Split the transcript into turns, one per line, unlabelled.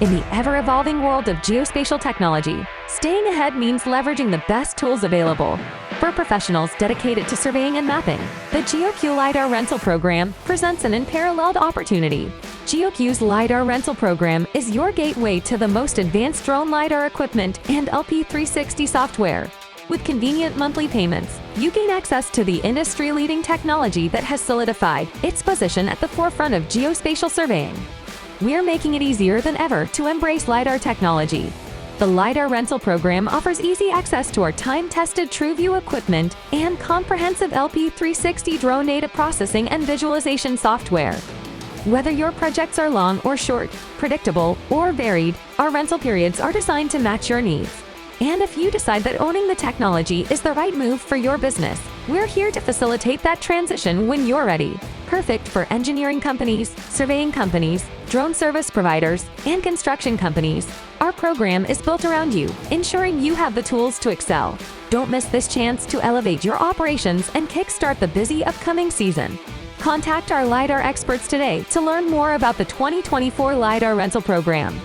In the ever-evolving world of geospatial technology, staying ahead means leveraging the best tools available. For professionals dedicated to surveying and mapping, the GeoCue LiDAR rental program presents an unparalleled opportunity. GeoCue's LiDAR rental program is your gateway to the most advanced drone LiDAR equipment and LP360 software. With convenient monthly payments, you gain access to the industry-leading technology that has solidified its position at the forefront of geospatial surveying. We're making it easier than ever to embrace LiDAR technology. The LiDAR rental program offers easy access to our time-tested TrueView equipment and comprehensive LP360 drone data processing and visualization software. Whether your projects are long or short, predictable or varied, our rental periods are designed to match your needs. And if you decide that owning the technology is the right move for your business, we're here to facilitate that transition when you're ready. Perfect for engineering companies, surveying companies, drone service providers, and construction companies. Our program is built around you, ensuring you have the tools to excel. Don't miss this chance to elevate your operations and kickstart the busy upcoming season. Contact our LiDAR experts today to learn more about the 2024 LiDAR rental program.